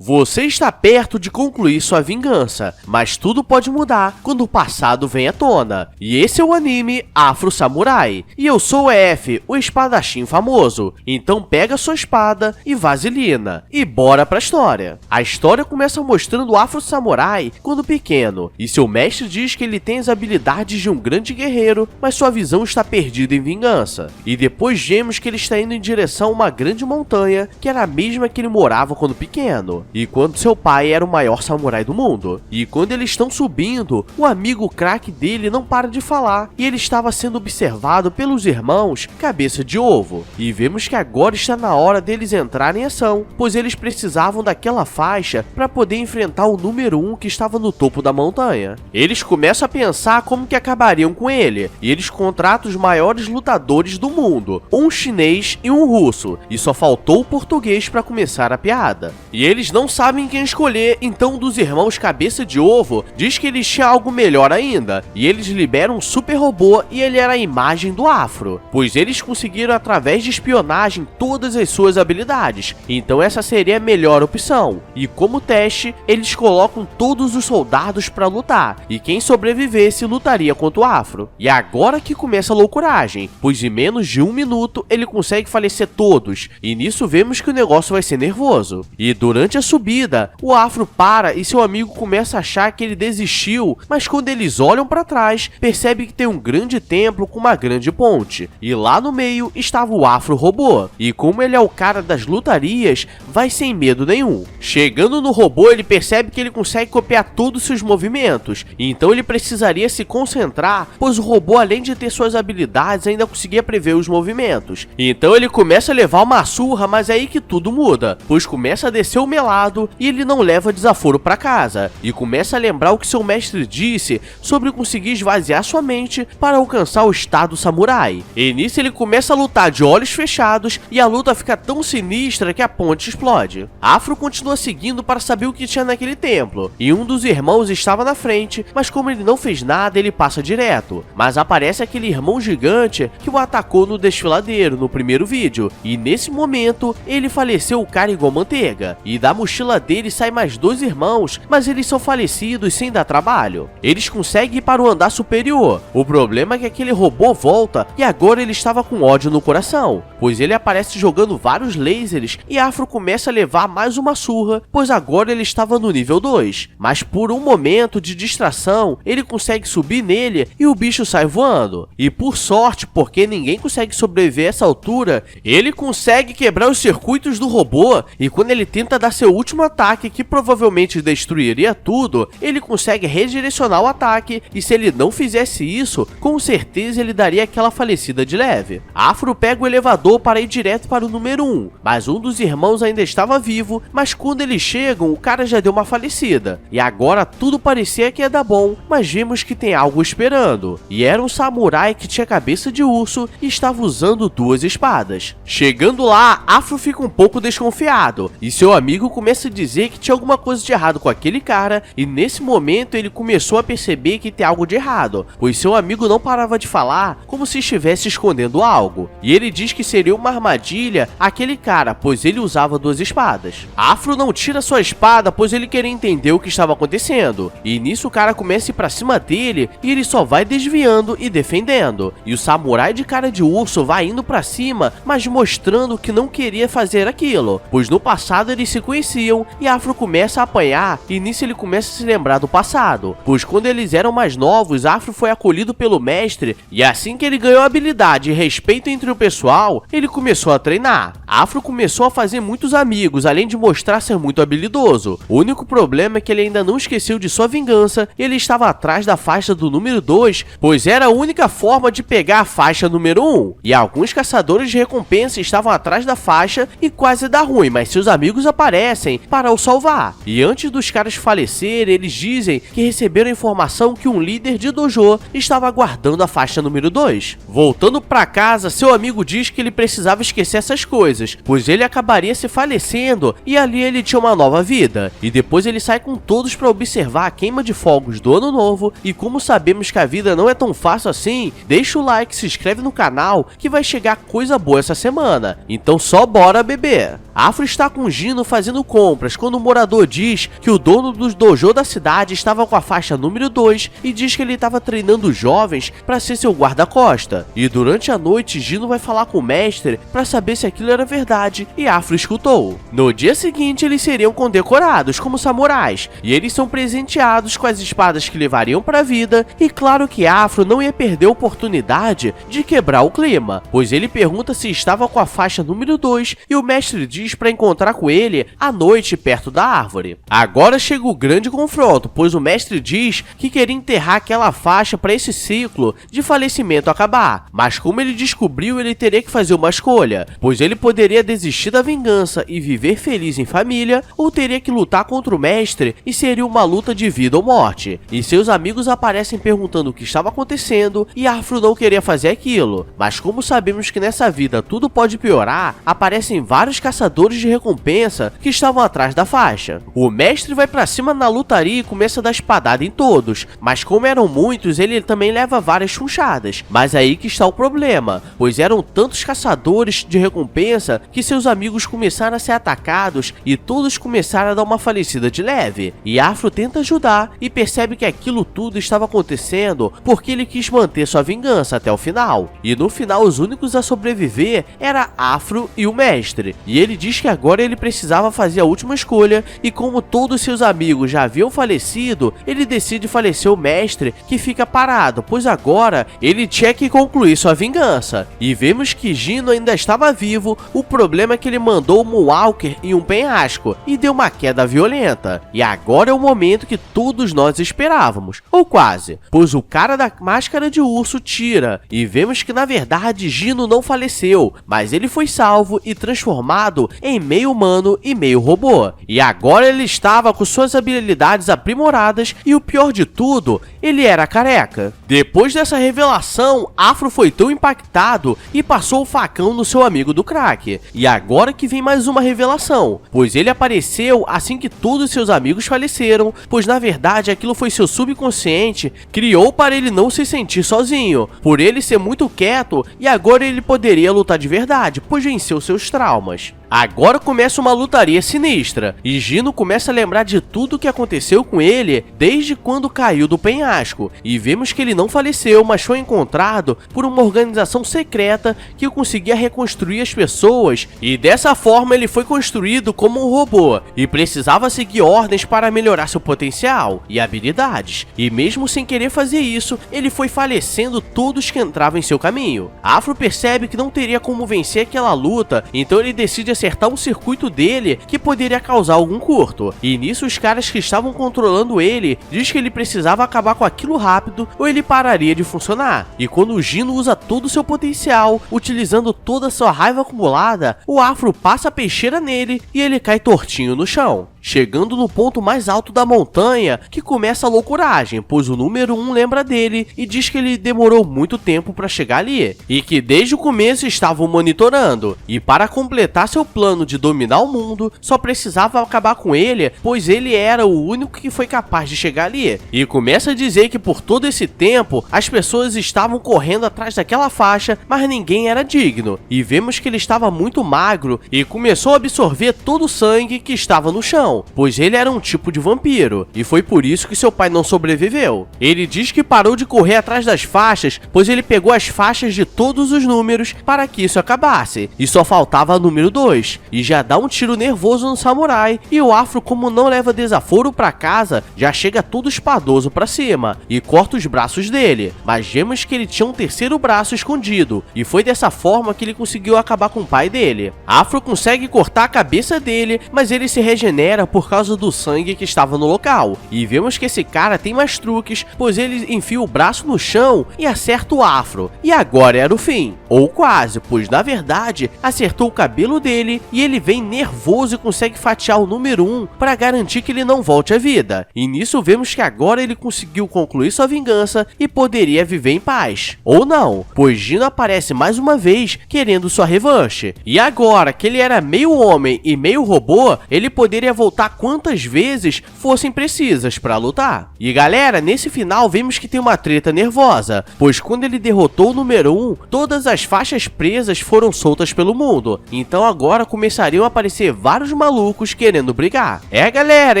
Você está perto de concluir sua vingança, mas tudo pode mudar quando o passado vem à tona. E esse é o anime Afro Samurai. E eu sou o F, o espadachim famoso. Então pega sua espada e vaselina. E bora pra história. A história começa mostrando o Afro Samurai quando pequeno. E seu mestre diz que ele tem as habilidades de um grande guerreiro, mas sua visão está perdida em vingança. E depois vemos que ele está indo em direção a uma grande montanha, que era a mesma que ele morava quando pequeno. E quando seu pai era o maior samurai do mundo. E quando eles estão subindo, o amigo craque dele não para de falar, e ele estava sendo observado pelos irmãos Cabeça de Ovo. E vemos que agora está na hora deles entrarem em ação, pois eles precisavam daquela faixa para poder enfrentar o número 1 que estava no topo da montanha. Eles começam a pensar como que acabariam com ele, e eles contratam os maiores lutadores do mundo, um chinês e um russo, e só faltou o português para começar a piada. E eles não sabem quem escolher, então um dos irmãos Cabeça de Ovo diz que eles tinham algo melhor ainda, e eles liberam um super robô e ele era a imagem do Afro, pois eles conseguiram através de espionagem todas as suas habilidades, então essa seria a melhor opção. E como teste, eles colocam todos os soldados para lutar, e quem sobrevivesse lutaria contra o Afro. E agora que começa a loucuragem, pois em menos de 1 minuto ele consegue falecer todos, e nisso vemos que o negócio vai ser nervoso. E durante a subida, o Afro para e seu amigo começa a achar que ele desistiu, mas quando eles olham para trás, percebe que tem um grande templo com uma grande ponte, e lá no meio estava o Afro robô, e como ele é o cara das lutarias, vai sem medo nenhum. Chegando no robô, ele percebe que ele consegue copiar todos os seus movimentos, então ele precisaria se concentrar, pois o robô, além de ter suas habilidades, ainda conseguia prever os movimentos. Então ele começa a levar uma surra, mas é aí que tudo muda, pois começa a descer o melado e ele não leva desaforo para casa, e começa a lembrar o que seu mestre disse sobre conseguir esvaziar sua mente para alcançar o estado samurai. E nisso ele começa a lutar de olhos fechados e a luta fica tão sinistra que a ponte explode. Afro continua seguindo para saber o que tinha naquele templo, e um dos irmãos estava na frente, mas como ele não fez nada, ele passa direto. Mas aparece aquele irmão gigante que o atacou no desfiladeiro no primeiro vídeo, e nesse momento ele faleceu o cara igual manteiga, e da mochila dele sai mais 2 irmãos, mas eles são falecidos sem dar trabalho. Eles conseguem ir para o andar superior. O problema é que aquele robô volta e agora ele estava com ódio no coração, pois ele aparece jogando vários lasers e Afro começa a levar mais uma surra, pois agora ele estava no nível 2. Mas por um momento de distração, ele consegue subir nele e o bicho sai voando. E por sorte, porque ninguém consegue sobreviver a essa altura, ele consegue quebrar os circuitos do robô, e quando ele tenta dar seu último ataque, que provavelmente destruiria tudo, ele consegue redirecionar o ataque, e se ele não fizesse isso, com certeza ele daria aquela falecida de leve. Afro pega o elevador para ir direto para o número 1, mas um dos irmãos ainda estava vivo, mas quando eles chegam, o cara já deu uma falecida, e agora tudo parecia que ia dar bom, mas vimos que tem algo esperando, e era um samurai que tinha cabeça de urso e estava usando 2 espadas. Chegando lá, Afro fica um pouco desconfiado, e seu amigo começa a dizer que tinha alguma coisa de errado com aquele cara, e nesse momento ele começou a perceber que tem algo de errado, pois seu amigo não parava de falar como se estivesse escondendo algo, e ele diz que seria uma armadilha aquele cara, pois ele usava 2 espadas. Afro não tira sua espada, pois ele queria entender o que estava acontecendo, e nisso o cara começa a ir pra cima dele, e ele só vai desviando e defendendo, e o samurai de cara de urso vai indo pra cima, mas mostrando que não queria fazer aquilo, pois no passado eles se conheciam, e Afro começa a apanhar, e nisso ele começa a se lembrar do passado, pois quando eles eram mais novos, Afro foi acolhido pelo mestre, e assim que ele ganhou habilidade e respeito entre o pessoal, ele começou a treinar. Afro começou a fazer muitos amigos, além de mostrar ser muito habilidoso. O único problema é que ele ainda não esqueceu de sua vingança, e ele estava atrás da faixa do número 2, pois era a única forma de pegar a faixa número 1, e alguns caçadores de recompensa estavam atrás da faixa e quase dá ruim, mas seus amigos aparecem para o salvar. E antes dos caras falecerem, eles dizem que receberam a informação que um líder de dojo estava guardando a faixa número 2. Voltando para casa, seu amigo diz que ele precisava esquecer essas coisas, pois ele acabaria se falecendo e ali ele tinha uma nova vida. E depois ele sai com todos para observar a queima de fogos do ano novo, e como sabemos que a vida não é tão fácil assim, deixa o like, se inscreve no canal que vai chegar coisa boa essa semana. Então só bora beber. Afro está com Gino fazendo compras quando o morador diz que o dono do dojo da cidade estava com a faixa número 2 e diz que ele estava treinando jovens para ser seu guarda-costa. E durante a noite, Gino vai falar com o mestre para saber se aquilo era verdade e Afro escutou. No dia seguinte, eles seriam condecorados como samurais e eles são presenteados com as espadas que levariam para a vida, e claro que Afro não ia perder a oportunidade de quebrar o clima, pois ele pergunta se estava com a faixa número 2 e o mestre diz para encontrar com ele à noite perto da árvore. Agora chega o grande confronto, pois o mestre diz que queria enterrar aquela faixa para esse ciclo de falecimento acabar, mas como ele descobriu, ele teria que fazer uma escolha, pois ele poderia desistir da vingança e viver feliz em família, ou teria que lutar contra o mestre e seria uma luta de vida ou morte. E seus amigos aparecem perguntando o que estava acontecendo e Afro não queria fazer aquilo, mas como sabemos que nessa vida tudo pode piorar, aparecem vários caçadores de recompensa que estavam atrás da faixa. O mestre vai pra cima na lutaria e começa a dar espadada em todos, mas como eram muitos, ele também leva várias chunchadas. Mas aí que está o problema, pois eram tantos caçadores de recompensa que seus amigos começaram a ser atacados e todos começaram a dar uma falecida de leve. E Afro tenta ajudar e percebe que aquilo tudo estava acontecendo porque ele quis manter sua vingança até o final. E no final os únicos a sobreviver era Afro e o mestre. E ele diz que agora ele precisava fazer a última escolha e como todos seus amigos já haviam falecido, ele decide falecer o mestre, que fica parado, pois agora ele tinha que concluir sua vingança. E vemos que Gino ainda estava vivo, o problema é que ele mandou o Moonwalker em um penhasco e deu uma queda violenta. E agora é o momento que todos nós esperávamos, ou quase, pois o cara da máscara de urso tira e vemos que na verdade Gino não faleceu, mas ele foi salvo e transformado em meio humano e meio robô. E agora ele estava com suas habilidades aprimoradas e o pior de tudo, ele era careca. Depois dessa revelação, Afro foi tão impactado e passou o facão no seu amigo do crack. E agora que vem mais uma revelação, pois ele apareceu assim que todos seus amigos faleceram, pois na verdade aquilo foi seu subconsciente, criou para ele não se sentir sozinho, por ele ser muito quieto, e agora ele poderia lutar de verdade, pois venceu seus traumas. Agora começa uma lutaria sinistra, e Gino começa a lembrar de tudo o que aconteceu com ele desde quando caiu do penhasco, e vemos que ele não faleceu, mas foi encontrado por uma organização secreta que conseguia reconstruir as pessoas, e dessa forma ele foi construído como um robô, e precisava seguir ordens para melhorar seu potencial e habilidades, e mesmo sem querer fazer isso, ele foi falecendo todos que entravam em seu caminho. Afro percebe que não teria como vencer aquela luta, então ele decide acertar um circuito dele que poderia causar algum curto. E nisso os caras que estavam controlando ele diz que ele precisava acabar com aquilo rápido ou ele pararia de funcionar. E quando o Gino usa todo o seu potencial, utilizando toda a sua raiva acumulada, o Afro passa a peixeira nele e ele cai tortinho no chão. Chegando no ponto mais alto da montanha, que começa a loucuragem, pois o número 1 lembra dele e diz que ele demorou muito tempo para chegar ali, e que desde o começo estavam monitorando, e para completar seu plano de dominar o mundo, só precisava acabar com ele, pois ele era o único que foi capaz de chegar ali, e começa a dizer que por todo esse tempo, as pessoas estavam correndo atrás daquela faixa, mas ninguém era digno, e vemos que ele estava muito magro, e começou a absorver todo o sangue que estava no chão, pois ele era um tipo de vampiro, e foi por isso que seu pai não sobreviveu. Ele diz que parou de correr atrás das faixas, pois ele pegou as faixas de todos os números para que isso acabasse, e só faltava a número 2, e já dá um tiro nervoso no samurai, e o Afro, como não leva desaforo para casa, já chega todo espadoso para cima, e corta os braços dele, mas vemos que ele tinha um terceiro braço escondido, e foi dessa forma que ele conseguiu acabar com o pai dele. Afro consegue cortar a cabeça dele, mas ele se regenera por causa do sangue que estava no local, e vemos que esse cara tem mais truques, pois ele enfia o braço no chão e acerta o Afro, e agora era o fim, ou quase, pois na verdade acertou o cabelo dele e ele vem nervoso e consegue fatiar o número 1 para garantir que ele não volte à vida, e nisso vemos que agora ele conseguiu concluir sua vingança e poderia viver em paz, ou não, pois Gino aparece mais uma vez querendo sua revanche, e agora que ele era meio homem e meio robô, ele poderia voltar voltar quantas vezes fossem precisas para lutar. E galera, nesse final vemos que tem uma treta nervosa, pois quando ele derrotou o número 1, todas as faixas presas foram soltas pelo mundo, então agora começariam a aparecer vários malucos querendo brigar. Galera,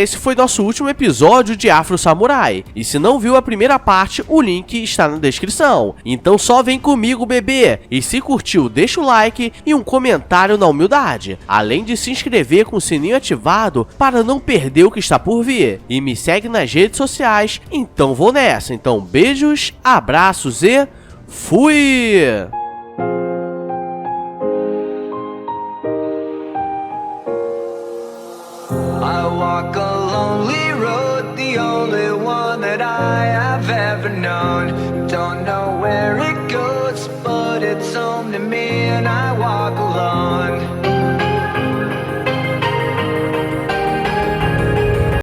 esse foi nosso último episódio de Afro Samurai, e se não viu a primeira parte, o link está na descrição. Então só vem comigo, bebê, e se curtiu, deixa o like e um comentário na humildade, além de se inscrever com o sininho ativado para não perder o que está por vir, e me segue nas redes sociais. Então vou nessa, então beijos, abraços e fui! I walk a lonely road, the only one that I have ever known.